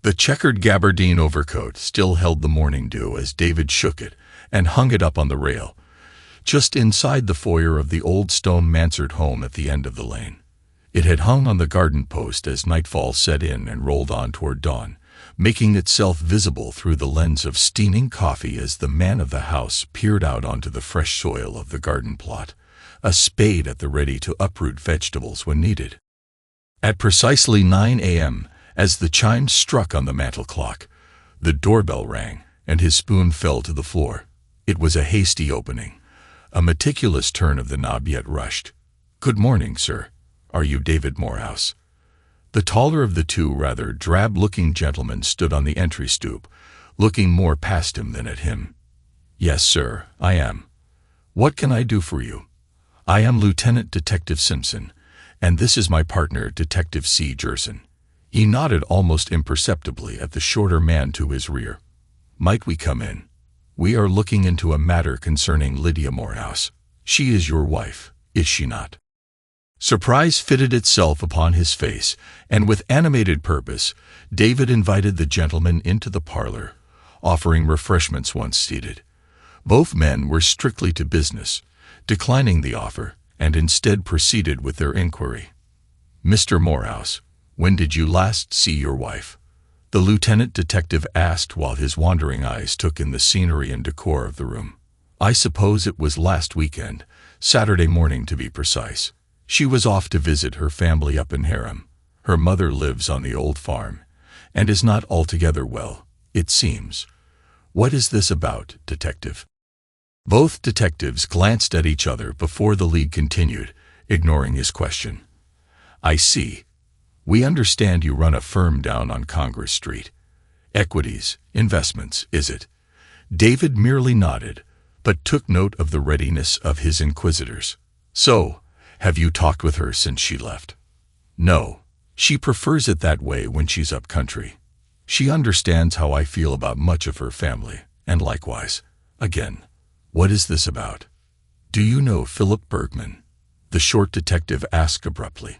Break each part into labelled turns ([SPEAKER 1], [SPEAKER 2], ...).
[SPEAKER 1] The checkered gabardine overcoat still held the morning dew as David shook it and hung it up on the rail, just inside the foyer of the old stone mansard home at the end of the lane. It had hung on the garden post as nightfall set in and rolled on toward dawn, making itself visible through the lens of steaming coffee as the man of the house peered out onto the fresh soil of the garden plot, a spade at the ready to uproot vegetables when needed. At precisely 9 a.m., as the chimes struck on the mantel clock, the doorbell rang, and his spoon fell to the floor. It was a hasty opening, a meticulous turn of the knob yet rushed. "Good morning, sir. Are you David Morehouse?" The taller of the two rather drab-looking gentlemen stood on the entry stoop, looking more past him than at him. "Yes, sir, I am. What can I do for you?" "I am Lieutenant Detective Simpson, and this is my partner, Detective C. Gerson." He nodded almost imperceptibly at the shorter man to his rear. "Might we come in? We are looking into a matter concerning Lydia Morehouse. She is your wife, is she not?" Surprise fitted itself upon his face, and with animated purpose, David invited the gentleman into the parlor, offering refreshments once seated. Both men were strictly to business, declining the offer, and instead proceeded with their inquiry. "Mr. Morehouse, when did you last see your wife?" the lieutenant detective asked while his wandering eyes took in the scenery and decor of the room. "I suppose it was last weekend, Saturday morning to be precise. She was off to visit her family up in Harem. Her mother lives on the old farm, and is not altogether well, it seems." "What is this about, detective?" Both detectives glanced at each other before the lead continued, ignoring his question. "I see. We understand you run a firm down on Congress Street. Equities, investments, is it?" David merely nodded, but took note of the readiness of his inquisitors. "So, have you talked with her since she left?" "No. She prefers it that way when she's up country. She understands how I feel about much of her family, and likewise. Again, what is this about?" "Do you know Philip Bergman?" the short detective asked abruptly.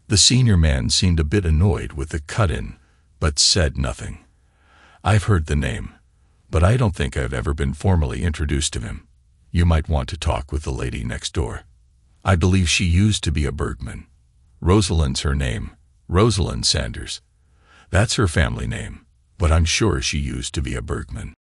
[SPEAKER 1] The senior man seemed a bit annoyed with the cut-in, but said nothing. "I've heard the name, but I don't think I've ever been formally introduced to him. You might want to talk with the lady next door. I believe she used to be a Bergman. Rosalind's her name, Rosalind Sanders. That's her family name, but I'm sure she used to be a Bergman."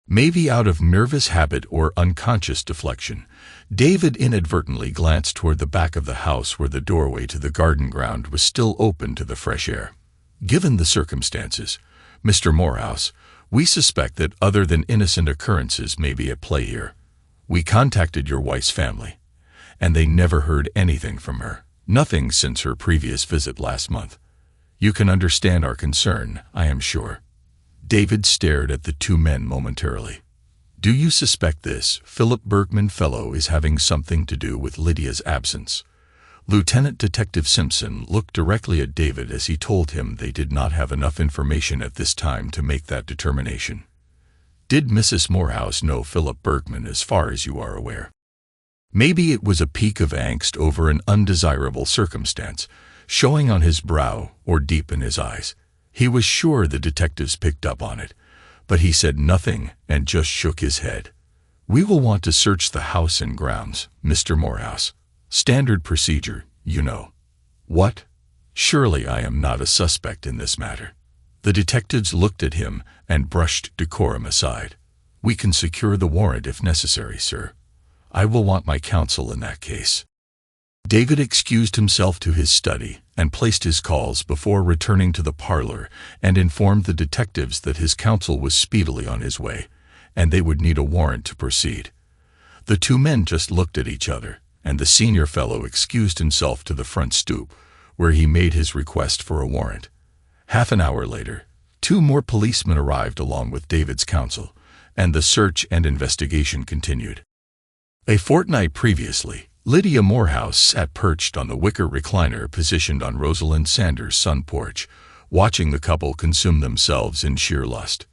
[SPEAKER 1] Maybe out of nervous habit or unconscious deflection, David inadvertently glanced toward the back of the house where the doorway to the garden ground was still open to the fresh air. "Given the circumstances, Mr. Morehouse, we suspect that other than innocent occurrences may be at play here. We contacted your wife's family, and they never heard anything from her, nothing since her previous visit last month. You can understand our concern, I am sure." David stared at the two men momentarily. "Do you suspect this Philip Bergman fellow is having something to do with Lydia's absence?" Lieutenant Detective Simpson looked directly at David as he told him they did not have enough information at this time to make that determination. "Did Mrs. Morehouse know Philip Bergman as far as you are aware?" Maybe it was a peak of angst over an undesirable circumstance, showing on his brow or deep in his eyes. He was sure the detectives picked up on it, but he said nothing and just shook his head. "We will want to search the house and grounds, Mr. Morehouse. Standard procedure, you know." "What? Surely I am not a suspect in this matter." The detectives looked at him and brushed decorum aside. "We can secure the warrant if necessary, sir. I will want my counsel in that case." David excused himself to his study and placed his calls before returning to the parlor and informed the detectives that his counsel was speedily on his way, and they would need a warrant to proceed. The two men just looked at each other, and the senior fellow excused himself to the front stoop, where he made his request for a warrant. Half an hour later, two more policemen arrived along with David's counsel, and the search and investigation continued. A fortnight previously, Lydia Morehouse sat perched on the wicker recliner positioned on Rosalind Sanders' sun porch, watching the couple consume themselves in sheer lust.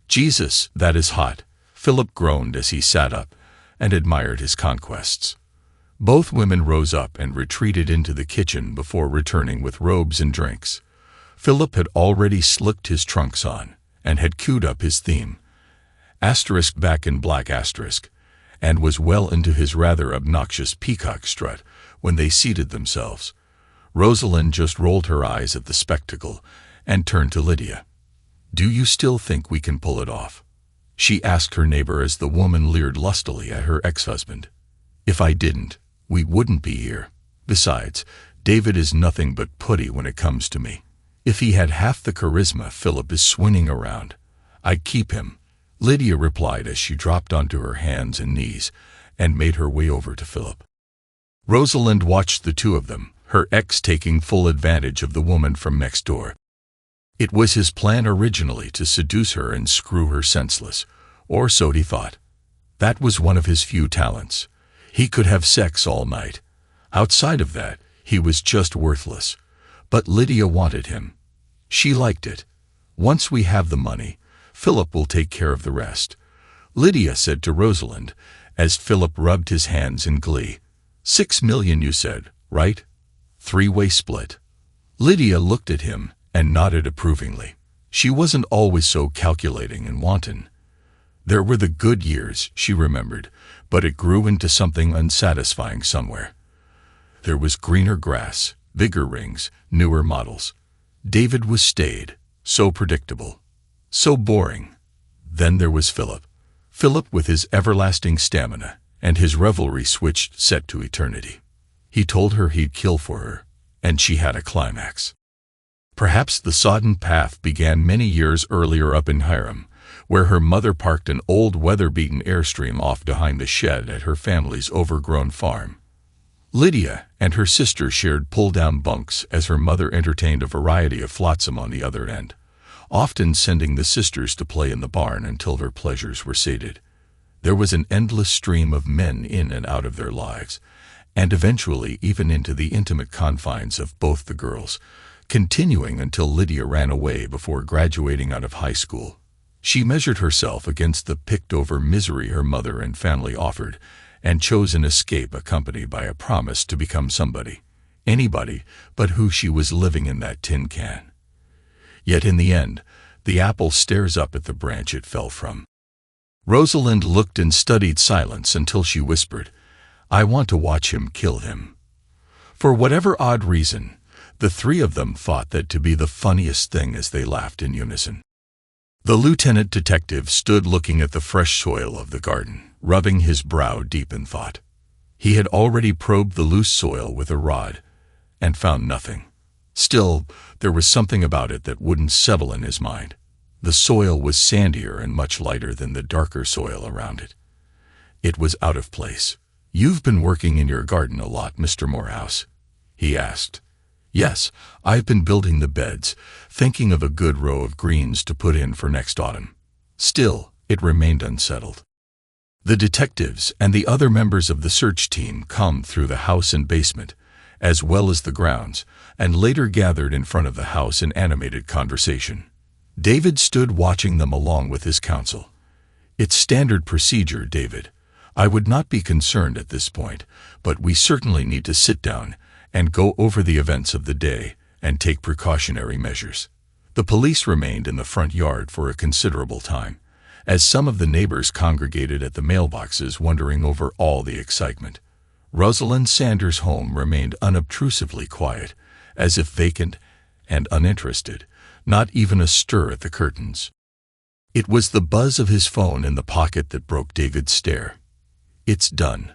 [SPEAKER 1] "Jesus, that is hot," Philip groaned as he sat up and admired his conquests. Both women rose up and retreated into the kitchen before returning with robes and drinks. Philip had already slicked his trunks on and had queued up his theme, asterisk back in black asterisk, and was well into his rather obnoxious peacock strut when they seated themselves. Rosalind just rolled her eyes at the spectacle and turned to Lydia. "Do you still think we can pull it off?" she asked her neighbor as the woman leered lustily at her ex-husband. "If I didn't, we wouldn't be here. Besides, David is nothing but putty when it comes to me. If he had half the charisma Philip is swinging around, I'd keep him," Lydia replied as she dropped onto her hands and knees and made her way over to Philip. Rosalind watched the two of them, her ex taking full advantage of the woman from next door. It was his plan originally to seduce her and screw her senseless, or so he thought. That was one of his few talents. He could have sex all night. Outside of that, he was just worthless. But Lydia wanted him. She liked it. "Once we have the money, Philip will take care of the rest," Lydia said to Rosalind, as Philip rubbed his hands in glee. "$6 million, you said, right? Three-way split." Lydia looked at him and nodded approvingly. She wasn't always so calculating and wanton. There were the good years, she remembered, but it grew into something unsatisfying somewhere. There was greener grass, bigger rings, newer models. David was staid, so predictable, so boring. Then there was Philip. Philip with his everlasting stamina, and his revelry switched set to eternity. He told her he'd kill for her, and she had a climax. Perhaps the sodden path began many years earlier up in Hiram, where her mother parked an old weather-beaten Airstream off behind the shed at her family's overgrown farm. Lydia and her sister shared pull-down bunks as her mother entertained a variety of flotsam on the other end, often sending the sisters to play in the barn until their pleasures were sated. There was an endless stream of men in and out of their lives, and eventually even into the intimate confines of both the girls, continuing until Lydia ran away before graduating out of high school. She measured herself against the picked-over misery her mother and family offered, and chose an escape accompanied by a promise to become somebody, anybody but who she was living in that tin can. Yet in the end, the apple stares up at the branch it fell from. Rosalind looked in studied silence until she whispered, "I want to watch him kill him." For whatever odd reason, the three of them thought that to be the funniest thing as they laughed in unison. The lieutenant detective stood looking at the fresh soil of the garden, rubbing his brow deep in thought. He had already probed the loose soil with a rod, and found nothing. Still, there was something about it that wouldn't settle in his mind. The soil was sandier and much lighter than the darker soil around it. It was out of place. "You've been working in your garden a lot, Mr. Morehouse?" he asked. "Yes, I've been building the beds, thinking of a good row of greens to put in for next autumn." Still, it remained unsettled. The detectives and the other members of the search team combed through the house and basement, as well as the grounds, and later gathered in front of the house in animated conversation. David stood watching them along with his counsel. "It's standard procedure, David. I would not be concerned at this point, but we certainly need to sit down and go over the events of the day and take precautionary measures." The police remained in the front yard for a considerable time, as some of the neighbors congregated at the mailboxes wondering over all the excitement. Rosalind Sanders' home remained unobtrusively quiet, as if vacant and uninterested, not even a stir at the curtains. It was the buzz of his phone in the pocket that broke David's stare. "It's done,"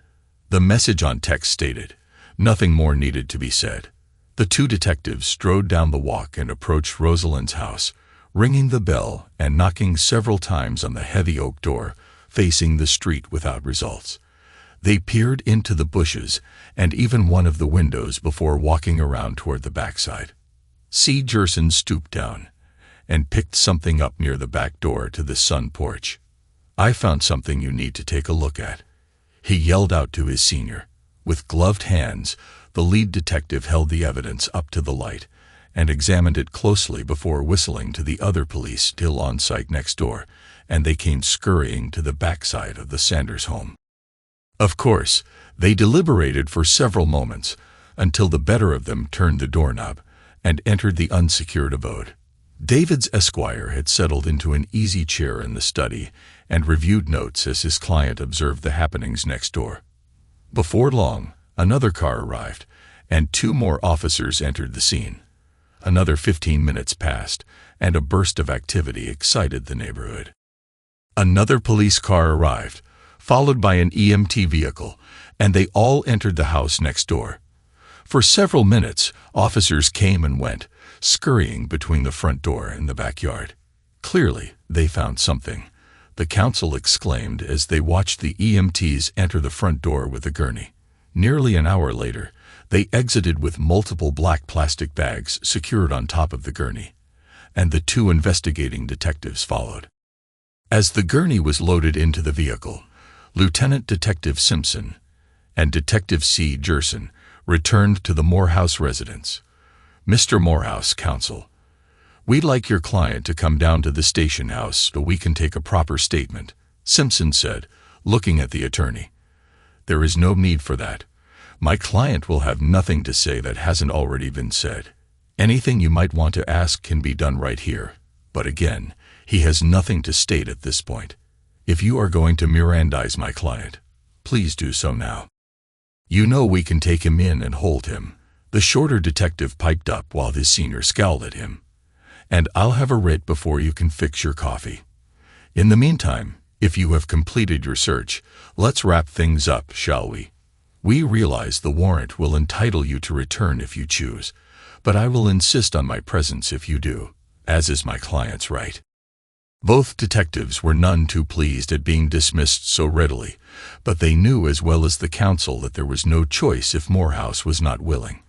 [SPEAKER 1] the message on text stated. Nothing more needed to be said. The two detectives strode down the walk and approached Rosalind's house, ringing the bell and knocking several times on the heavy oak door, facing the street without results. They peered into the bushes and even one of the windows before walking around toward the backside. C. Gerson stooped down and picked something up near the back door to the sun porch. "I found something you need to take a look at," he yelled out to his senior. With gloved hands, the lead detective held the evidence up to the light and examined it closely before whistling to the other police still on site next door, and they came scurrying to the backside of the Sanders home. Of course, they deliberated for several moments, until the better of them turned the doorknob and entered the unsecured abode. David's esquire had settled into an easy chair in the study and reviewed notes as his client observed the happenings next door. Before long, another car arrived, and 2 more officers entered the scene. Another 15 minutes passed, and a burst of activity excited the neighborhood. Another police car arrived, followed by an EMT vehicle, and they all entered the house next door. For several minutes, officers came and went, scurrying between the front door and the backyard. Clearly, they found something, the counsel exclaimed as they watched the EMTs enter the front door with a gurney. Nearly an hour later, they exited with multiple black plastic bags secured on top of the gurney, and the 2 investigating detectives followed. As the gurney was loaded into the vehicle, Lieutenant Detective Simpson and Detective C. Gerson returned to the Morehouse residence. "Mr. Morehouse, counsel, we'd like your client to come down to the station house so we can take a proper statement," Simpson said, looking at the attorney. "There is no need for that. My client will have nothing to say that hasn't already been said. Anything you might want to ask can be done right here. But again, he has nothing to state at this point. If you are going to Mirandize my client, please do so now. You know we can take him in and hold him," the shorter detective piped up while his senior scowled at him. "And I'll have a writ before you can fix your coffee. In the meantime, if you have completed your search, let's wrap things up, shall we? We realize the warrant will entitle you to return if you choose, but I will insist on my presence if you do, as is my client's right." Both detectives were none too pleased at being dismissed so readily, but they knew as well as the counsel that there was no choice if Morehouse was not willing.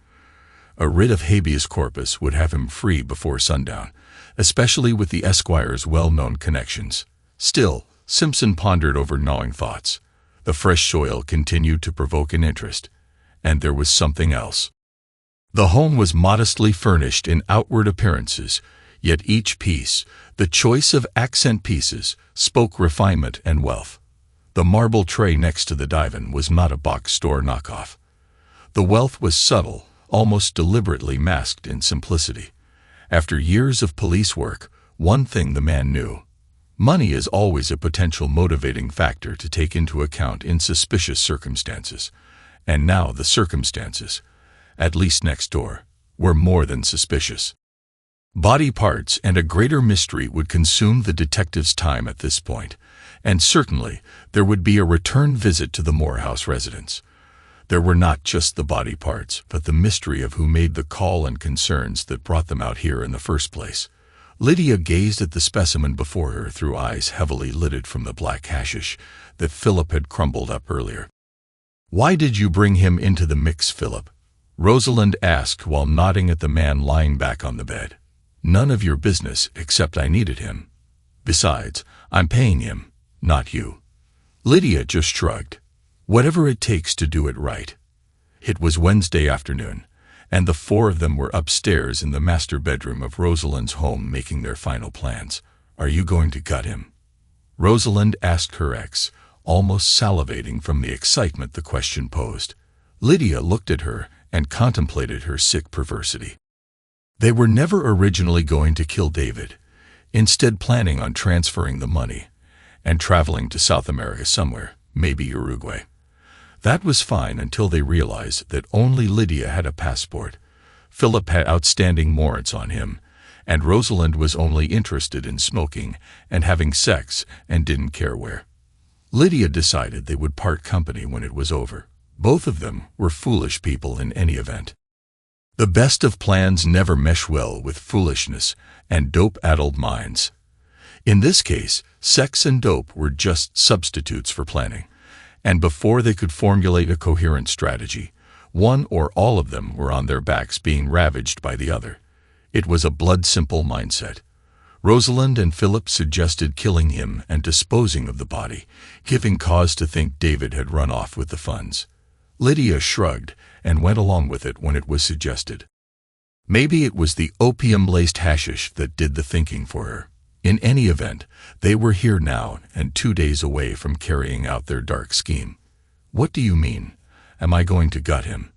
[SPEAKER 1] A writ of habeas corpus would have him free before sundown, especially with the esquire's well-known connections. Still, Simpson pondered over gnawing thoughts. The fresh soil continued to provoke an interest, and there was something else. The home was modestly furnished in outward appearances, yet each piece, the choice of accent pieces, spoke refinement and wealth. The marble tray next to the divan was not a box store knockoff. The wealth was subtle, almost deliberately masked in simplicity. After years of police work, one thing the man knew: money is always a potential motivating factor to take into account in suspicious circumstances. And now the circumstances, at least next door, were more than suspicious. Body parts and a greater mystery would consume the detective's time at this point, and certainly there would be a return visit to the Morehouse residence. There were not just the body parts, but the mystery of who made the call and concerns that brought them out here in the first place. Lydia gazed at the specimen before her through eyes heavily lidded from the black hashish that Philip had crumbled up earlier. "Why did you bring him into the mix, Philip?" Rosalind asked while nodding at the man lying back on the bed. "None of your business, except I needed him. Besides, I'm paying him, not you." Lydia just shrugged. Whatever it takes to do it right. It was Wednesday afternoon, and the 4 of them were upstairs in the master bedroom of Rosalind's home making their final plans. "Are you going to gut him?" Rosalind asked her ex, almost salivating from the excitement the question posed. Lydia looked at her and contemplated her sick perversity. They were never originally going to kill David, instead planning on transferring the money and traveling to South America somewhere, maybe Uruguay. That was fine until they realized that only Lydia had a passport. Philip had outstanding warrants on him, and Rosalind was only interested in smoking and having sex and didn't care where. Lydia decided they would part company when it was over. Both of them were foolish people in any event. The best of plans never mesh well with foolishness and dope-addled minds. In this case, sex and dope were just substitutes for planning, and before they could formulate a coherent strategy, one or all of them were on their backs being ravaged by the other. It was a blood-simple mindset. Rosalind and Philip suggested killing him and disposing of the body, giving cause to think David had run off with the funds. Lydia shrugged and went along with it when it was suggested. Maybe it was the opium-laced hashish that did the thinking for her. In any event, they were here now and 2 days away from carrying out their dark scheme. "What do you mean? Am I going to gut him?"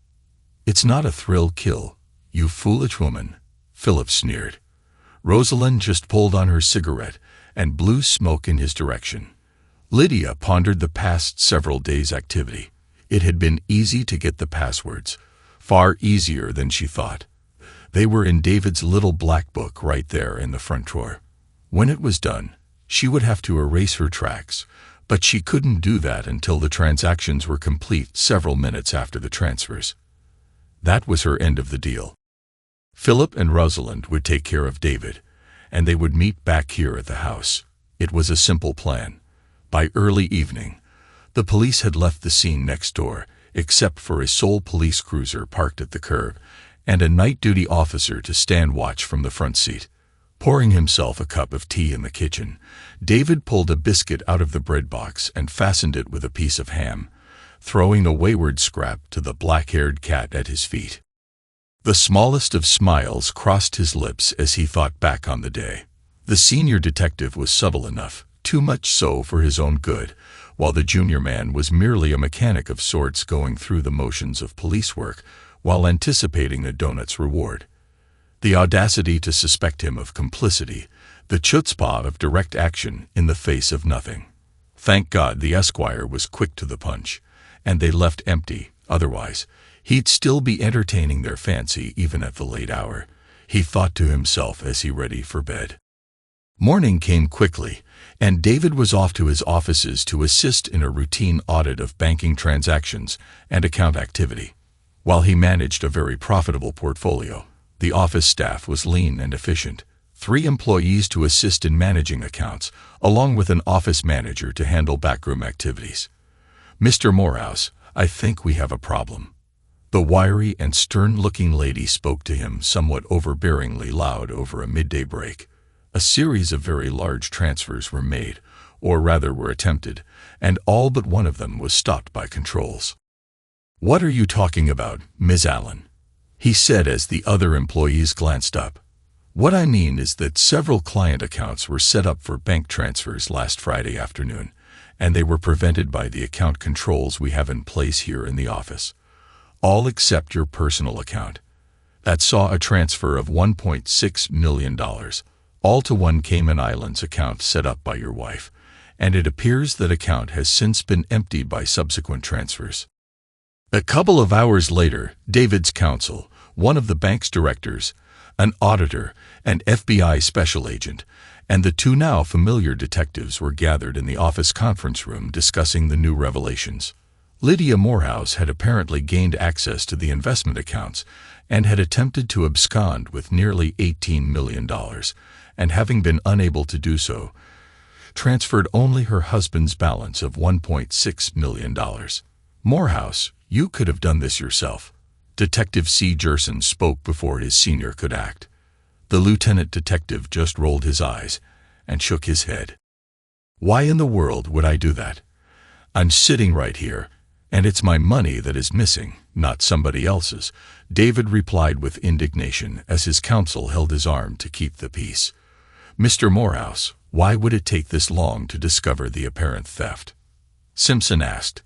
[SPEAKER 1] "It's not a thrill kill, you foolish woman," Philip sneered. Rosalind just pulled on her cigarette and blew smoke in his direction. Lydia pondered the past several days' activity. It had been easy to get the passwords, far easier than she thought. They were in David's little black book right there in the front drawer. When it was done, she would have to erase her tracks, but she couldn't do that until the transactions were complete several minutes after the transfers. That was her end of the deal. Philip and Rosalind would take care of David, and they would meet back here at the house. It was a simple plan. By early evening, the police had left the scene next door, except for a sole police cruiser parked at the curb, and a night-duty officer to stand watch from the front seat. Pouring himself a cup of tea in the kitchen, David pulled a biscuit out of the bread box and fastened it with a piece of ham, throwing a wayward scrap to the black-haired cat at his feet. The smallest of smiles crossed his lips as he thought back on the day. The senior detective was subtle enough, too much so for his own good, while the junior man was merely a mechanic of sorts going through the motions of police work while anticipating a donut's reward. The audacity to suspect him of complicity, the chutzpah of direct action in the face of nothing. Thank God the Esquire was quick to the punch, and they left empty. Otherwise, he'd still be entertaining their fancy even at the late hour, he thought to himself as he readied for bed. Morning came quickly, and David was off to his offices to assist in a routine audit of banking transactions and account activity. While he managed a very profitable portfolio, the office staff was lean and efficient. 3 employees to assist in managing accounts, along with an office manager to handle backroom activities. "Mr. Morehouse, I think we have a problem." The wiry and stern-looking lady spoke to him somewhat overbearingly loud over a midday break. A series of very large transfers were made, or rather were attempted, and all but one of them was stopped by controls. "What are you talking about, Ms. Allen?" he said as the other employees glanced up. "What I mean is that several client accounts were set up for bank transfers last Friday afternoon, and they were prevented by the account controls we have in place here in the office. All except your personal account. That saw a transfer of $1.6 million, all to one Cayman Islands account set up by your wife, and it appears that account has since been emptied by subsequent transfers." A couple of hours later, David's counsel, one of the bank's directors, an auditor, an FBI special agent, and the 2 now familiar detectives were gathered in the office conference room discussing the new revelations. Lydia Morehouse had apparently gained access to the investment accounts and had attempted to abscond with nearly $18 million, and having been unable to do so, transferred only her husband's balance of $1.6 million. "Morehouse, you could have done this yourself." Detective C. Gerson spoke before his senior could act. The lieutenant detective just rolled his eyes and shook his head. "Why in the world would I do that? I'm sitting right here, and it's my money that is missing, not somebody else's," David replied with indignation as his counsel held his arm to keep the peace. "Mr. Morehouse, why would it take this long to discover the apparent theft?" Simpson asked.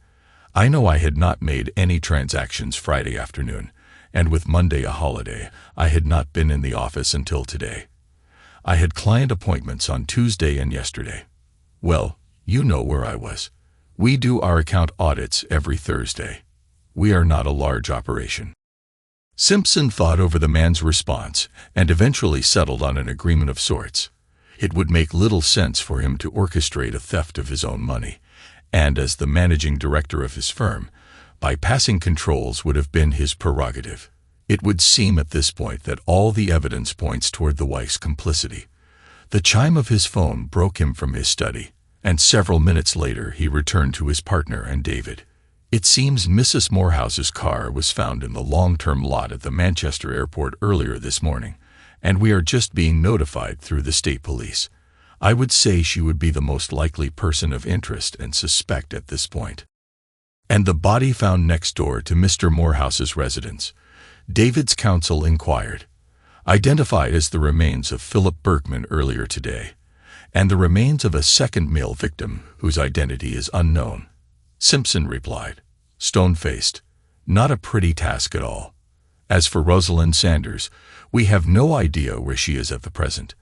[SPEAKER 1] "I know I had not made any transactions Friday afternoon, and with Monday a holiday, I had not been in the office until today. I had client appointments on Tuesday and yesterday. Well, you know where I was. We do our account audits every Thursday. We are not a large operation." Simpson thought over the man's response and eventually settled on an agreement of sorts. It would make little sense for him to orchestrate a theft of his own money, and as the managing director of his firm, bypassing controls would have been his prerogative. It would seem at this point that all the evidence points toward the wife's complicity. The chime of his phone broke him from his study, and several minutes later he returned to his partner and David. "It seems Mrs. Morehouse's car was found in the long-term lot at the Manchester airport earlier this morning, and we are just being notified through the state police. I would say she would be the most likely person of interest and suspect at this point." "And the body found next door to Mr. Morehouse's residence?" David's counsel inquired. "Identified as the remains of Philip Berkman earlier today, and the remains of a second male victim whose identity is unknown," Simpson replied, stone-faced. "Not a pretty task at all. As for Rosalind Sanders, We have no idea where she is at the present.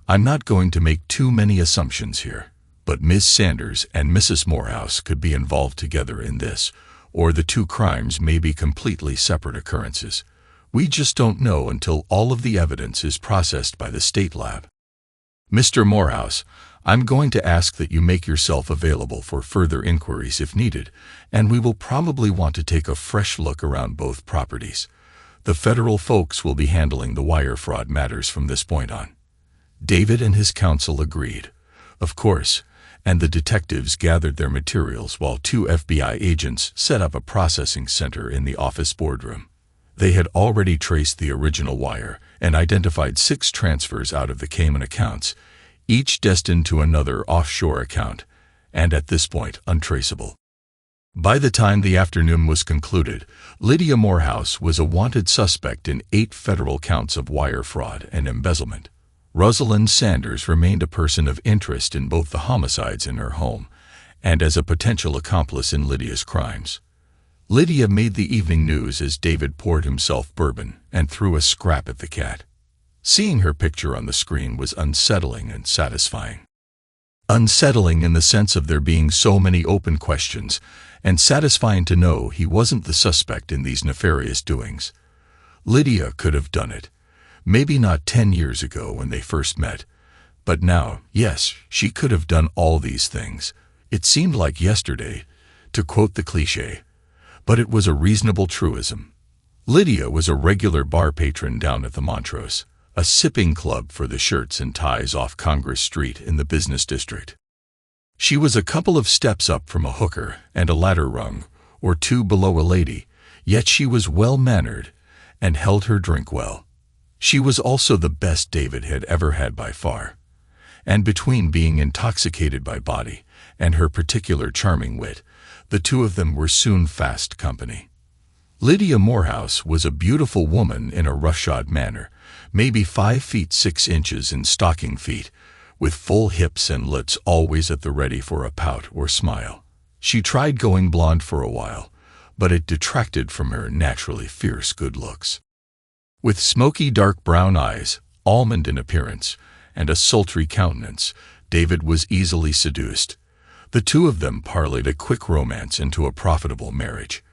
[SPEAKER 1] I'm not going to make too many assumptions here, but Ms. Sanders and Mrs. Morehouse could be involved together in this, or the two crimes may be completely separate occurrences. We just don't know until all of the evidence is processed by the state lab. Mr. Morehouse, I'm going to ask that you make yourself available for further inquiries if needed, and we will probably want to take a fresh look around both properties. The federal folks will be handling the wire fraud matters from this point on. David and his counsel agreed, of course, and the detectives gathered their materials while two FBI agents set up a processing center in the office boardroom. They had already traced the original wire and identified 6 transfers out of the Cayman accounts, each destined to another offshore account, and at this point untraceable. By the time the afternoon was concluded, Lydia Morehouse was a wanted suspect in 8 federal counts of wire fraud and embezzlement. Rosalind Sanders remained a person of interest in both the homicides in her home and as a potential accomplice in Lydia's crimes. Lydia made the evening news as David poured himself bourbon and threw a scrap at the cat. Seeing her picture on the screen was unsettling and satisfying. Unsettling in the sense of there being so many open questions, and satisfying to know he wasn't the suspect in these nefarious doings. Lydia could have done it. Maybe not 10 years ago when they first met, but now, yes, she could have done all these things. It seemed like yesterday, to quote the cliché, but it was a reasonable truism. Lydia was a regular bar patron down at the Montrose, a sipping club for the shirts and ties off Congress Street in the business district. She was a couple of steps up from a hooker and a ladder rung or 2 below a lady, yet she was well-mannered and held her drink well. She was also the best David had ever had by far, and between being intoxicated by body and her particular charming wit, the two of them were soon fast company. Lydia Morehouse was a beautiful woman in a roughshod manner, maybe 5 feet 6 inches in stocking feet, with full hips and lips always at the ready for a pout or smile. She tried going blonde for a while, but it detracted from her naturally fierce good looks. With smoky dark brown eyes, almond in appearance, and a sultry countenance, David was easily seduced. The two of them parlayed a quick romance into a profitable marriage,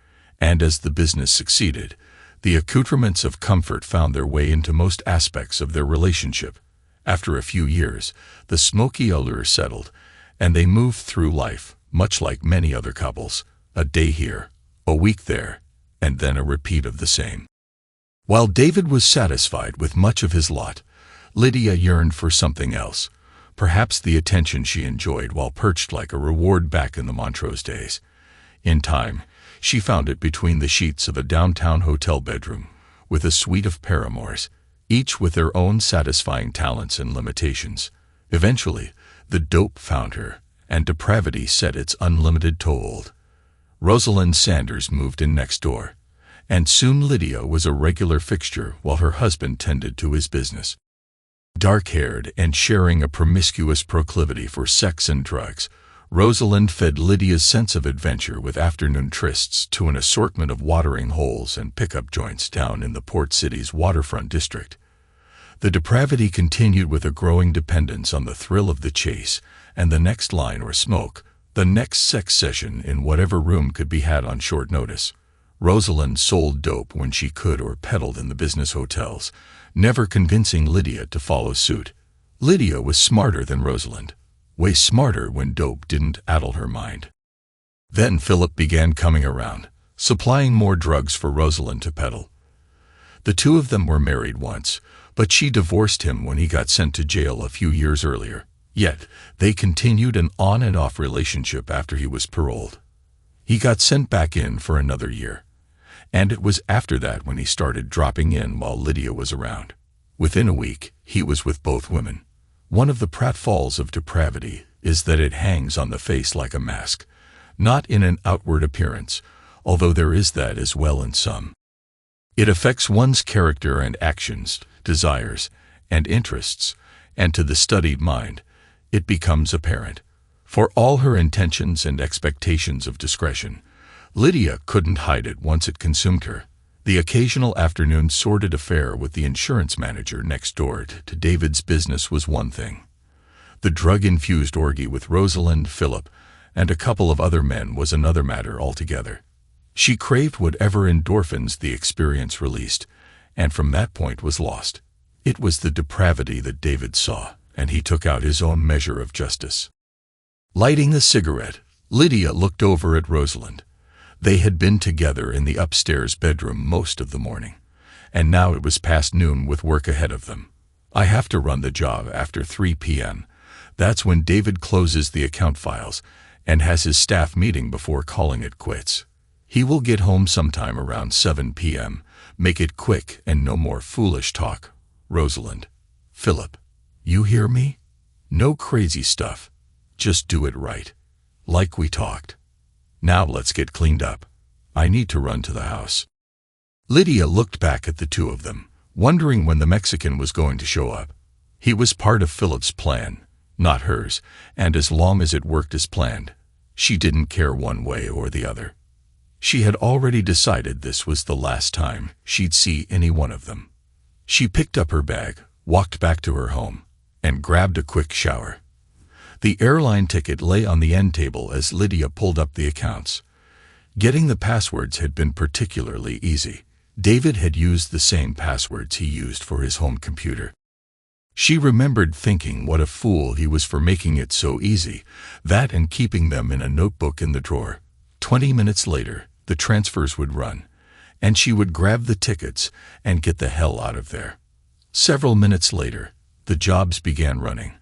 [SPEAKER 1] and as the business succeeded, the accoutrements of comfort found their way into most aspects of their relationship. After a few years, the smoky allure settled, and they moved through life, much like many other couples, a day here, a week there, and then a repeat of the same. While David was satisfied with much of his lot, Lydia yearned for something else, perhaps the attention she enjoyed while perched like a reward back in the Montrose days. In time, she found it between the sheets of a downtown hotel bedroom, with a suite of paramours, each with their own satisfying talents and limitations. Eventually, the dope found her, and depravity set its unlimited toehold. Rosalind Sanders moved in next door, and soon Lydia was a regular fixture while her husband tended to his business. Dark-haired and sharing a promiscuous proclivity for sex and drugs, Rosalind fed Lydia's sense of adventure with afternoon trysts to an assortment of watering holes and pickup joints down in the Port City's waterfront district. The depravity continued with a growing dependence on the thrill of the chase and the next line or smoke, the next sex session in whatever room could be had on short notice. Rosalind sold dope when she could or peddled in the business hotels, never convincing Lydia to follow suit. Lydia was smarter than Rosalind, way smarter when dope didn't addle her mind. Then Philip began coming around, supplying more drugs for Rosalind to peddle. The two of them were married once, but she divorced him when he got sent to jail a few years earlier. Yet, they continued an on-and-off relationship after he was paroled. He got sent back in for another year, and it was after that when he started dropping in while Lydia was around. Within a week, he was with both women. One of the pratfalls of depravity is that it hangs on the face like a mask, not in an outward appearance, although there is that as well in some. It affects one's character and actions, desires, and interests, and to the studied mind, it becomes apparent. For all her intentions and expectations of discretion, Lydia couldn't hide it once it consumed her. The occasional afternoon sordid affair with the insurance manager next door to David's business was one thing. The drug-infused orgy with Rosalind, Philip, and a couple of other men was another matter altogether. She craved whatever endorphins the experience released, and from that point was lost. It was the depravity that David saw, and he took out his own measure of justice. Lighting a cigarette, Lydia looked over at Rosalind. They had been together in the upstairs bedroom most of the morning, and now it was past noon with work ahead of them. I have to run the job after 3 p.m. That's when David closes the account files and has his staff meeting before calling it quits. He will get home sometime around 7 p.m. Make it quick and no more foolish talk. Rosalind. Philip. You hear me? No crazy stuff. Just do it right. Like we talked. Now let's get cleaned up. I need to run to the house. Lydia looked back at the two of them, wondering when the Mexican was going to show up. He was part of Philip's plan, not hers, and as long as it worked as planned, she didn't care one way or the other. She had already decided this was the last time she'd see any one of them. She picked up her bag, walked back to her home, and grabbed a quick shower. The airline ticket lay on the end table as Lydia pulled up the accounts. Getting the passwords had been particularly easy. David had used the same passwords he used for his home computer. She remembered thinking what a fool he was for making it so easy, that and keeping them in a notebook in the drawer. 20 minutes later, the transfers would run, and she would grab the tickets and get the hell out of there. Several minutes later, the jobs began running,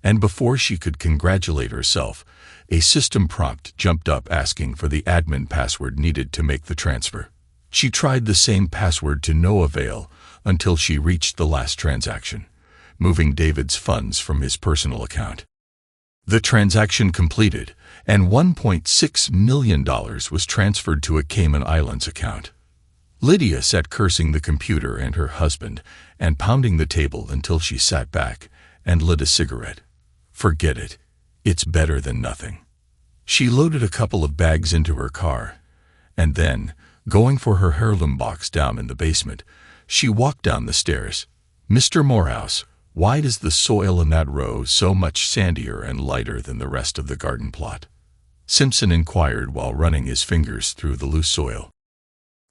[SPEAKER 1] and before she could congratulate herself, a system prompt jumped up asking for the admin password needed to make the transfer. She tried the same password to no avail until she reached the last transaction, moving David's funds from his personal account. The transaction completed, and $1.6 million was transferred to a Cayman Islands account. Lydia sat cursing the computer and her husband and pounding the table until she sat back and lit a cigarette. Forget it. It's better than nothing. She loaded a couple of bags into her car, and then, going for her heirloom box down in the basement, she walked down the stairs. Mr. Morehouse, why is the soil in that row so much sandier and lighter than the rest of the garden plot? Simpson inquired while running his fingers through the loose soil.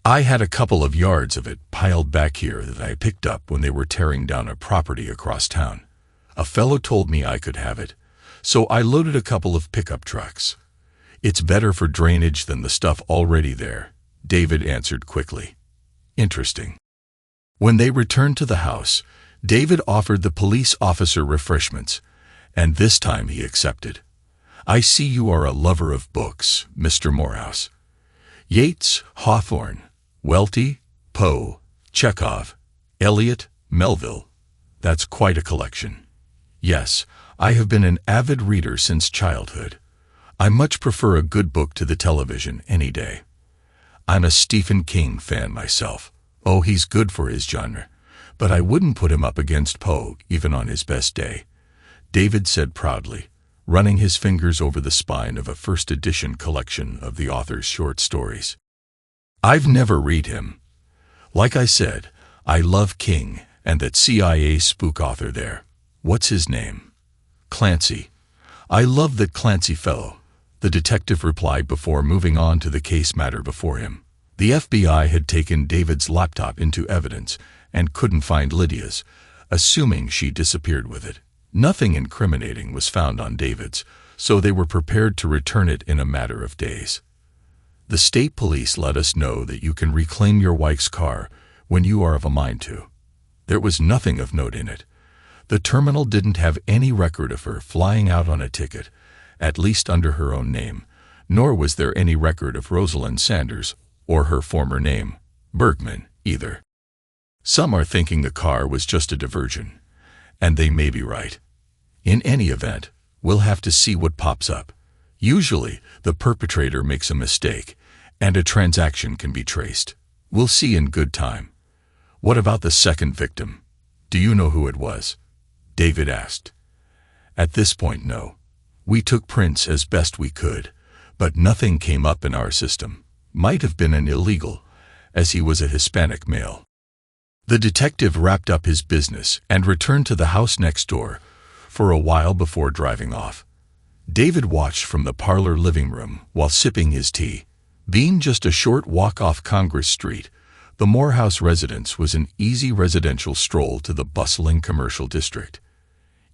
[SPEAKER 1] I had a couple of yards of it piled back here that I picked up when they were tearing down a property across town. A fellow told me I could have it, so I loaded a couple of pickup trucks. It's better for drainage than the stuff already there, David answered quickly. Interesting. When they returned to the house, David offered the police officer refreshments, and this time he accepted. I see you are a lover of books, Mr. Morehouse. Yeats, Hawthorne, Welty, Poe, Chekhov, Eliot, Melville. That's quite a collection. Yes, I have been an avid reader since childhood. I much prefer a good book to the television any day. I'm a Stephen King fan myself. Oh, he's good for his genre, but I wouldn't put him up against Poe even on his best day, David said proudly, running his fingers over the spine of a first-edition collection of the author's short stories. I've never read him. Like I said, I love King and that CIA spook author there. What's his name? Clancy. I love that Clancy fellow, the detective replied before moving on to the case matter before him. The FBI had taken David's laptop into evidence and couldn't find Lydia's, assuming she disappeared with it. Nothing incriminating was found on David's, so they were prepared to return it in a matter of days. The state police let us know that you can reclaim your wife's car when you are of a mind to. There was nothing of note in it. The terminal didn't have any record of her flying out on a ticket, at least under her own name, nor was there any record of Rosalind Sanders or her former name, Bergman, either. Some are thinking the car was just a diversion, and they may be right. In any event, we'll have to see what pops up. Usually, the perpetrator makes a mistake, and a transaction can be traced. We'll see in good time. What about the second victim? Do you know who it was? David asked. At this point, no. We took prints as best we could, but nothing came up in our system. Might have been an illegal, as he was a Hispanic male. The detective wrapped up his business and returned to the house next door for a while before driving off. David watched from the parlor living room while sipping his tea. Being just a short walk off Congress Street, the Morehouse residence was an easy residential stroll to the bustling commercial district.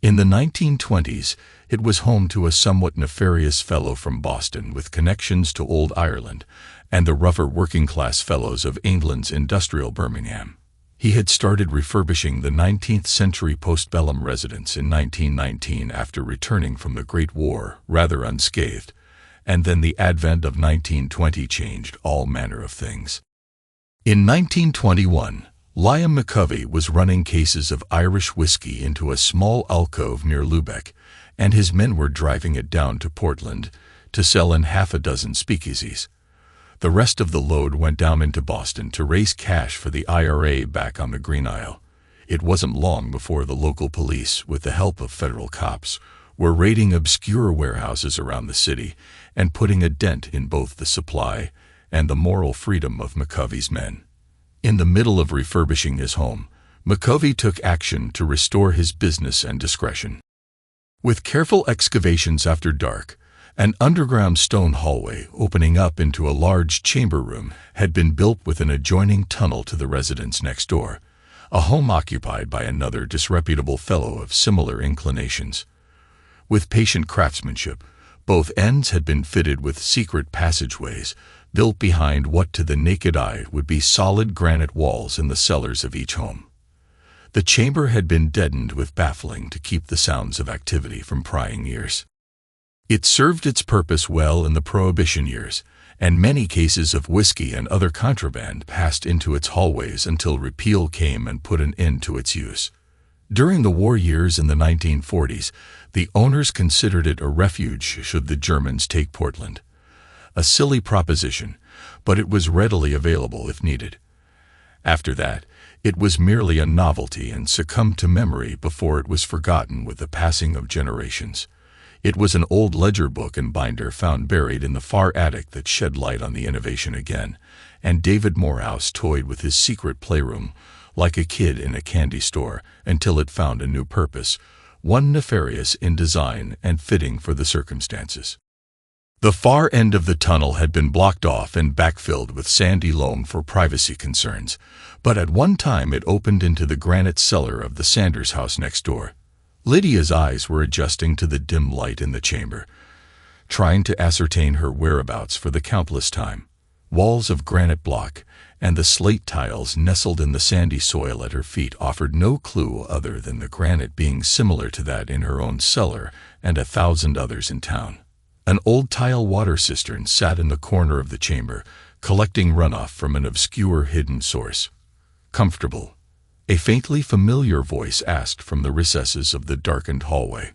[SPEAKER 1] In the 1920s, it was home to a somewhat nefarious fellow from Boston with connections to Old Ireland and the rougher working-class fellows of England's industrial Birmingham. He had started refurbishing the 19th-century postbellum residence in 1919 after returning from the Great War rather unscathed, and then the advent of 1920 changed all manner of things. In 1921, Liam McCovey was running cases of Irish whiskey into a small alcove near Lubeck, and his men were driving it down to Portland to sell in half a dozen speakeasies. The rest of the load went down into Boston to raise cash for the IRA back on the Green Isle. It wasn't long before the local police, with the help of federal cops, were raiding obscure warehouses around the city and putting a dent in both the supply and the moral freedom of McCovey's men. In the middle of refurbishing his home, McCovey took action to restore his business and discretion. With careful excavations after dark, an underground stone hallway opening up into a large chamber room had been built with an adjoining tunnel to the residence next door, a home occupied by another disreputable fellow of similar inclinations. With patient craftsmanship, both ends had been fitted with secret passageways built behind what to the naked eye would be solid granite walls in the cellars of each home. The chamber had been deadened with baffling to keep the sounds of activity from prying ears. It served its purpose well in the Prohibition years, and many cases of whiskey and other contraband passed into its hallways until repeal came and put an end to its use. During the war years in the 1940s, the owners considered it a refuge should the Germans take Portland. A silly proposition, but it was readily available if needed. After that, it was merely a novelty and succumbed to memory before it was forgotten with the passing of generations. It was an old ledger book and binder found buried in the far attic that shed light on the innovation again, and David Morehouse toyed with his secret playroom like a kid in a candy store until it found a new purpose, one nefarious in design and fitting for the circumstances. The far end of the tunnel had been blocked off and backfilled with sandy loam for privacy concerns, but at one time it opened into the granite cellar of the Sanders house next door. Lydia's eyes were adjusting to the dim light in the chamber, trying to ascertain her whereabouts for the countless time. Walls of granite block and the slate tiles nestled in the sandy soil at her feet offered no clue other than the granite being similar to that in her own cellar and 1,000 others in town. An old tile water cistern sat in the corner of the chamber, collecting runoff from an obscure hidden source. "Comfortable?" a faintly familiar voice asked from the recesses of the darkened hallway.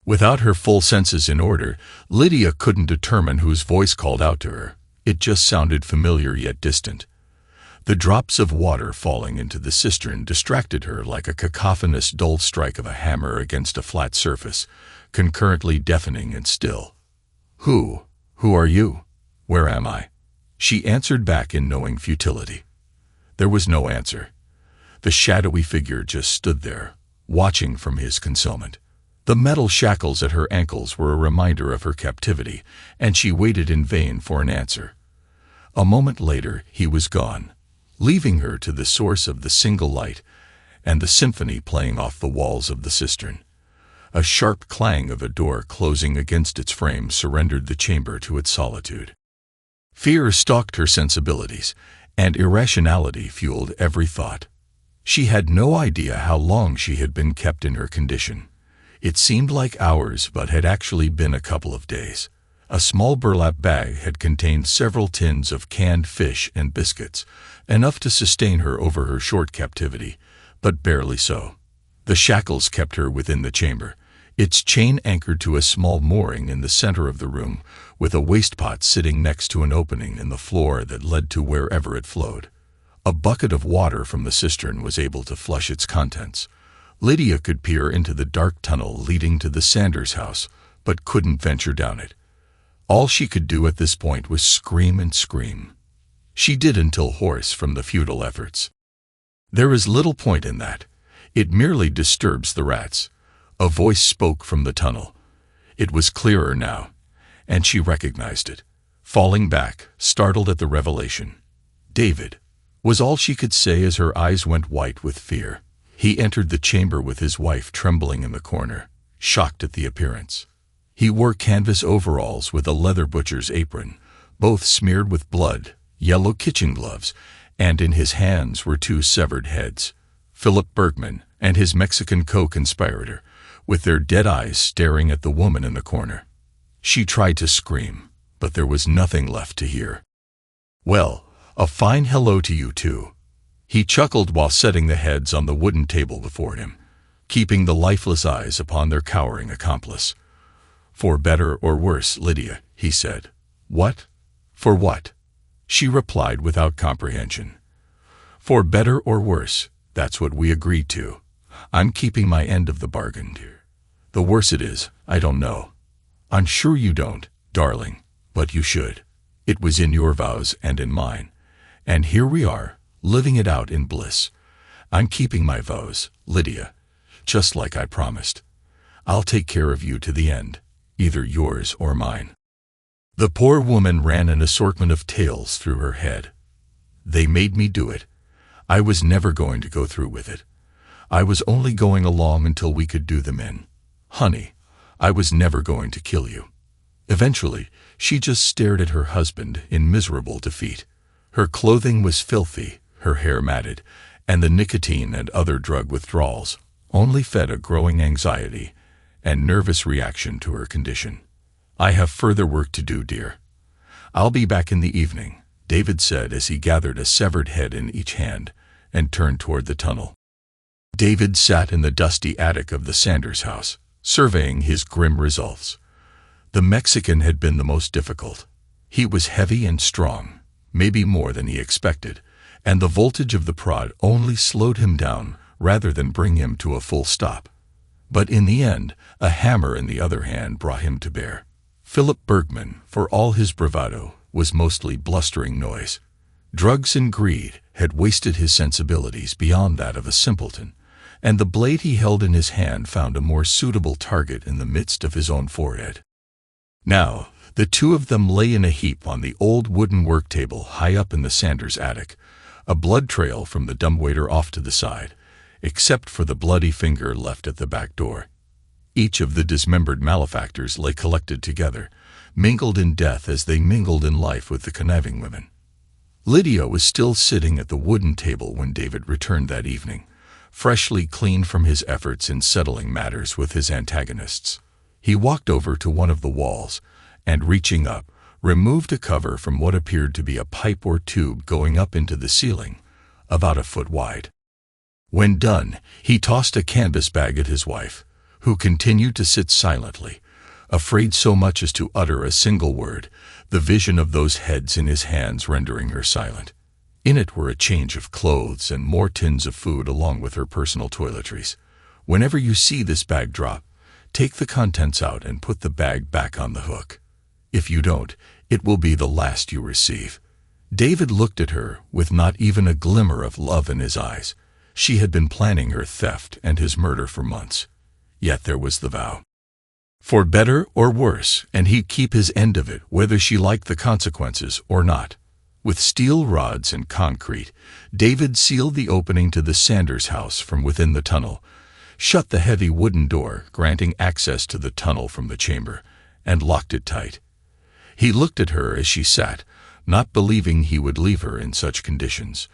[SPEAKER 1] Without her full senses in order, Lydia couldn't determine whose voice called out to her. It just sounded familiar yet distant. The drops of water falling into the cistern distracted her like a cacophonous dull strike of a hammer against a flat surface, concurrently deafening and still. Who are you? Where am I?" she answered back in knowing futility. There was no answer. The shadowy figure just stood there, watching from his concealment. The metal shackles at her ankles were a reminder of her captivity, and she waited in vain for an answer. A moment later he was gone, leaving her to the source of the single light and the symphony playing off the walls of the cistern. A sharp clang of a door closing against its frame surrendered the chamber to its solitude. Fear stalked her sensibilities, and irrationality fueled every thought. She had no idea how long she had been kept in her condition. It seemed like hours, but had actually been a couple of days. A small burlap bag had contained several tins of canned fish and biscuits, enough to sustain her over her short captivity, but barely so. The shackles kept her within the chamber, its chain anchored to a small mooring in the center of the room, with a wastepot sitting next to an opening in the floor that led to wherever it flowed. A bucket of water from the cistern was able to flush its contents. Lydia could peer into the dark tunnel leading to the Sanders house, but couldn't venture down it. All she could do at this point was scream and scream. She did until hoarse from the futile efforts. There is little point in that. It merely disturbs the rats. A voice spoke from the tunnel. It was clearer now, and she recognized it. Falling back, startled at the revelation. David, was all she could say as her eyes went white with fear. He entered the chamber with his wife trembling in the corner, shocked at the appearance. He wore canvas overalls with a leather butcher's apron, both smeared with blood, yellow kitchen gloves, and in his hands were two severed heads. Philip Bergman and his Mexican co-conspirator, with their dead eyes staring at the woman in the corner. She tried to scream, but there was nothing left to hear. "Well, a fine hello to you too." He chuckled while setting the heads on the wooden table before him, keeping the lifeless eyes upon their cowering accomplice. "For better or worse, Lydia," he said. "What? For what?" She replied without comprehension. "For better or worse, that's what we agreed to. I'm keeping my end of the bargain, dear. The worse it is, I don't know. I'm sure you don't, darling, but you should. It was in your vows and in mine. And here we are, living it out in bliss. I'm keeping my vows, Lydia, just like I promised. I'll take care of you to the end, either yours or mine." The poor woman ran an assortment of tales through her head. "They made me do it. I was never going to go through with it. I was only going along until we could do them in. Honey, I was never going to kill you." Eventually, she just stared at her husband in miserable defeat. Her clothing was filthy, her hair matted, and the nicotine and other drug withdrawals only fed a growing anxiety and nervous reaction to her condition. "I have further work to do, dear. I'll be back in the evening," David said as he gathered a severed head in each hand and turned toward the tunnel. David sat in the dusty attic of the Sanders house, surveying his grim results. The Mexican had been the most difficult. He was heavy and strong, maybe more than he expected, and the voltage of the prod only slowed him down rather than bring him to a full stop. But in the end, a hammer in the other hand brought him to bear. Philip Bergman, for all his bravado, was mostly blustering noise. Drugs and greed had wasted his sensibilities beyond that of a simpleton, and the blade he held in his hand found a more suitable target in the midst of his own forehead. Now, the two of them lay in a heap on the old wooden work table high up in the Sanders attic, a blood trail from the dumbwaiter off to the side, except for the bloody finger left at the back door. Each of the dismembered malefactors lay collected together, mingled in death as they mingled in life with the conniving women. Lydia was still sitting at the wooden table when David returned that evening, freshly cleaned from his efforts in settling matters with his antagonists. He walked over to one of the walls and, reaching up, removed a cover from what appeared to be a pipe or tube going up into the ceiling, about a foot wide. When done, he tossed a canvas bag at his wife, who continued to sit silently, afraid so much as to utter a single word, the vision of those heads in his hands rendering her silent. In it were a change of clothes and more tins of food along with her personal toiletries. "Whenever you see this bag drop, take the contents out and put the bag back on the hook. If you don't, it will be the last you receive." David looked at her with not even a glimmer of love in his eyes. She had been planning her theft and his murder for months. Yet there was the vow. For better or worse, and he'd keep his end of it whether she liked the consequences or not. With steel rods and concrete, David sealed the opening to the Sanders house from within the tunnel, shut the heavy wooden door granting access to the tunnel from the chamber, and locked it tight. He looked at her as she sat, not believing he would leave her in such conditions.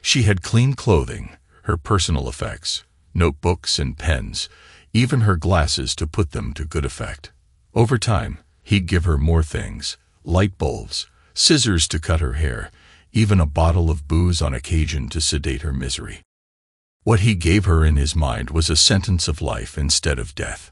[SPEAKER 1] She had clean clothing, her personal effects, notebooks and pens, even her glasses to put them to good effect. Over time, he'd give her more things, light bulbs, scissors to cut her hair, even a bottle of booze on occasion to sedate her misery. What he gave her in his mind was a sentence of life instead of death.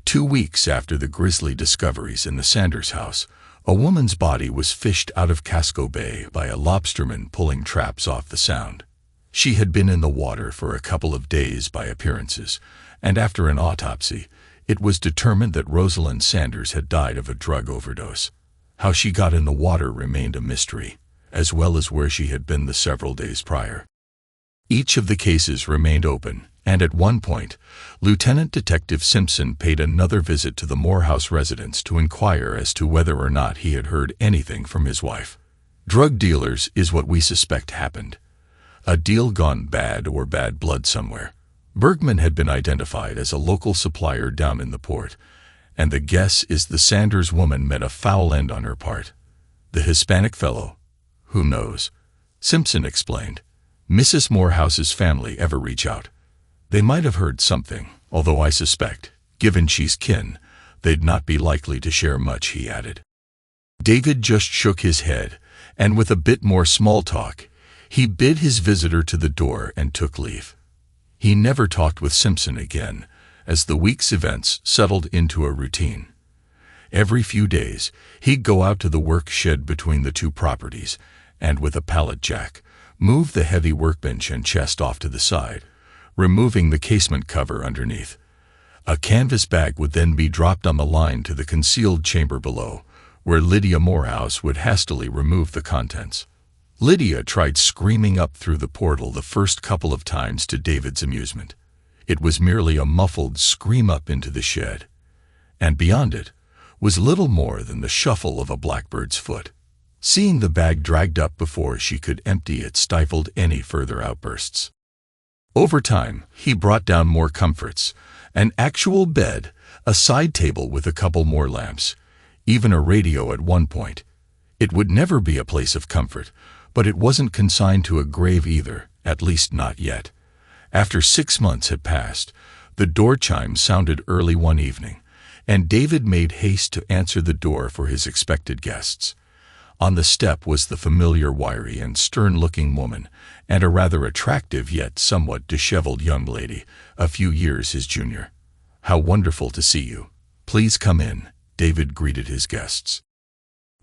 [SPEAKER 1] 2 weeks after the grisly discoveries in the Sanders house, a woman's body was fished out of Casco Bay by a lobsterman pulling traps off the Sound. She had been in the water for a couple of days by appearances, and after an autopsy, it was determined that Rosalind Sanders had died of a drug overdose. How she got in the water remained a mystery, as well as where she had been the several days prior. Each of the cases remained open, and at one point, Lieutenant Detective Simpson paid another visit to the Morehouse residence to inquire as to whether or not he had heard anything from his wife. Drug dealers is what we suspect happened. A deal gone bad or bad blood somewhere. Bergman had been identified as a local supplier down in the port, and the guess is the Sanders woman met a foul end on her part. The Hispanic fellow? Who knows? Simpson explained. Mrs. Morehouse's family ever reach out? They might have heard something, although I suspect, given she's kin, they'd not be likely to share much, he added. David just shook his head, and with a bit more small talk, he bid his visitor to the door and took leave. He never talked with Simpson again, as the week's events settled into a routine. Every few days, he'd go out to the work shed between the two properties, and with a pallet jack, move the heavy workbench and chest off to the side, removing the casement cover underneath. A canvas bag would then be dropped on the line to the concealed chamber below, where Lydia Morehouse would hastily remove the contents. Lydia tried screaming up through the portal the first couple of times to David's amusement. It was merely a muffled scream up into the shed, and beyond it was little more than the shuffle of a blackbird's foot. Seeing the bag dragged up before she could empty it stifled any further outbursts. Over time, he brought down more comforts, an actual bed, a side table with a couple more lamps, even a radio at one point. It would never be a place of comfort, but it wasn't consigned to a grave either, at least not yet. After 6 months had passed, the door chime sounded early one evening, and David made haste to answer the door for his expected guests. On the step was the familiar wiry and stern-looking woman, and a rather attractive yet somewhat disheveled young lady, a few years his junior. "How wonderful to see you. Please come in," David greeted his guests.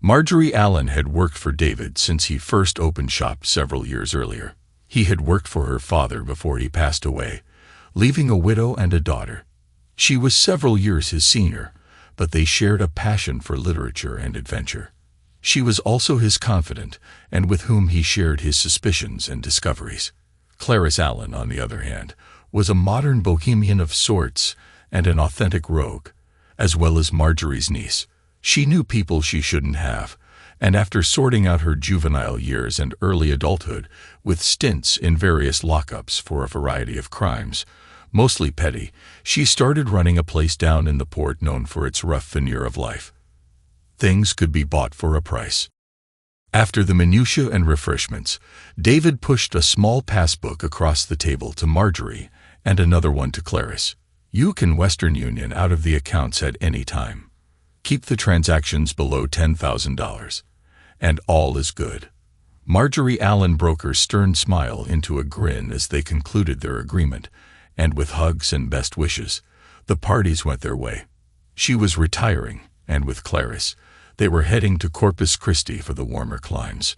[SPEAKER 1] Marjorie Allen had worked for David since he first opened shop several years earlier. He had worked for her father before he passed away, leaving a widow and a daughter. She was several years his senior, but they shared a passion for literature and adventure. She was also his confidant, and with whom he shared his suspicions and discoveries. Clarice Allen, on the other hand, was a modern bohemian of sorts and an authentic rogue, as well as Marjorie's niece. She knew people she shouldn't have, and after sorting out her juvenile years and early adulthood with stints in various lockups for a variety of crimes, mostly petty, she started running a place down in the port known for its rough veneer of life. Things could be bought for a price. After the minutiae and refreshments, David pushed a small passbook across the table to Marjorie and another one to Clarice. "You can Western Union out of the accounts at any time. Keep the transactions below $10,000, and all is good." Marjorie Allen broke her stern smile into a grin as they concluded their agreement, and with hugs and best wishes, the parties went their way. She was retiring, and with Clarice, they were heading to Corpus Christi for the warmer climes.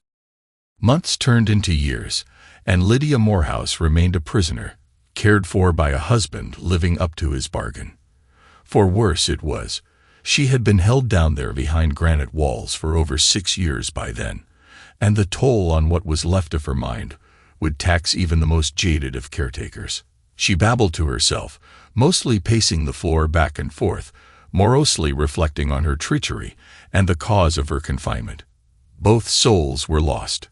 [SPEAKER 1] Months turned into years, and Lydia Morehouse remained a prisoner, cared for by a husband living up to his bargain. For worse it was, she had been held down there behind granite walls for over 6 years by then, and the toll on what was left of her mind would tax even the most jaded of caretakers. She babbled to herself, mostly pacing the floor back and forth, morosely reflecting on her treachery and the cause of her confinement. Both souls were lost,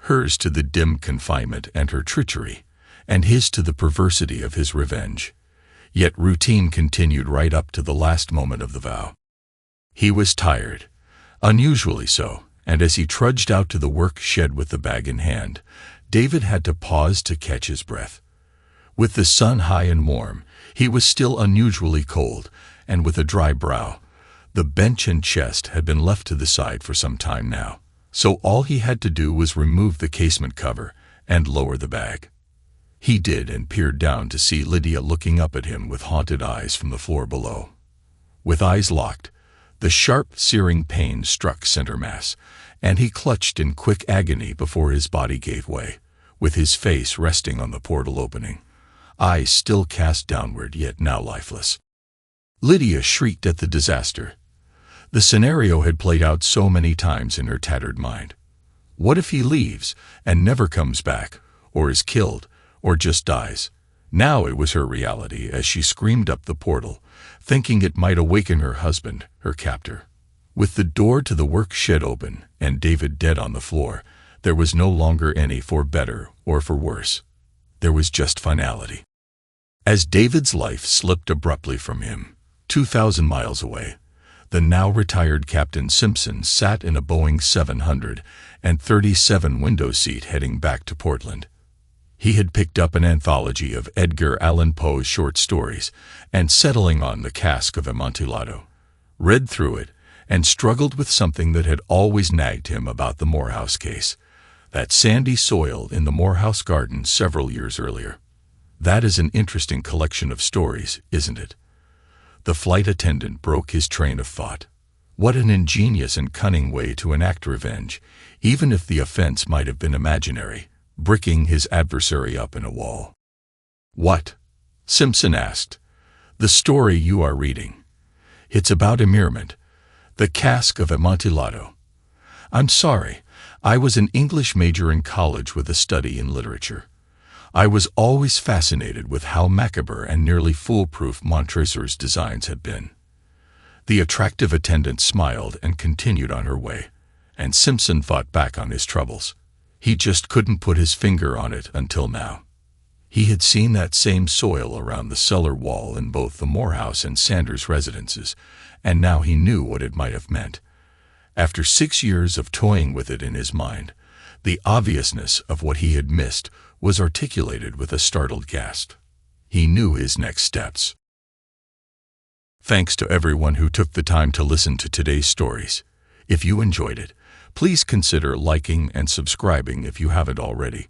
[SPEAKER 1] hers to the dim confinement and her treachery, and his to the perversity of his revenge. Yet routine continued right up to the last moment of the vow. He was tired, unusually so, and as he trudged out to the work shed with the bag in hand, David had to pause to catch his breath. With the sun high and warm, he was still unusually cold, and with a dry brow. The bench and chest had been left to the side for some time now, so all he had to do was remove the casement cover and lower the bag. He did, and peered down to see Lydia looking up at him with haunted eyes from the floor below. With eyes locked, the sharp, searing pain struck center mass, and he clutched in quick agony before his body gave way, with his face resting on the portal opening, eyes still cast downward yet now lifeless. Lydia shrieked at the disaster. The scenario had played out so many times in her tattered mind. What if he leaves and never comes back, or is killed, or just dies? Now it was her reality as she screamed up the portal, thinking it might awaken her husband, her captor. With the door to the work shed open and David dead on the floor, there was no longer any for better or for worse. There was just finality. As David's life slipped abruptly from him, 2,000 miles away, the now retired Captain Simpson sat in a Boeing 737 window seat heading back to Portland. He had picked up an anthology of Edgar Allan Poe's short stories and, settling on The Cask of Amontillado, read through it and struggled with something that had always nagged him about the Morehouse case, that sandy soil in the Morehouse garden several years earlier. That is an interesting collection of stories, isn't it? The flight attendant broke his train of thought. What an ingenious and cunning way to enact revenge, even if the offense might have been imaginary, bricking his adversary up in a wall. "What?" Simpson asked. "The story you are reading. It's about immurement, The Cask of Amontillado." "I'm sorry, I was an English major in college with a study in literature. I was always fascinated with how macabre and nearly foolproof Montresor's designs had been." The attractive attendant smiled and continued on her way, and Simpson thought back on his troubles. He just couldn't put his finger on it until now. He had seen that same soil around the cellar wall in both the Morehouse and Sanders residences, and now he knew what it might have meant. After 6 years of toying with it in his mind, the obviousness of what he had missed was articulated with a startled gasp. He knew his next steps. Thanks to everyone who took the time to listen to today's stories. If you enjoyed it, please consider liking and subscribing if you haven't already.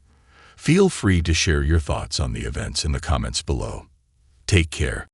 [SPEAKER 1] Feel free to share your thoughts on the events in the comments below. Take care.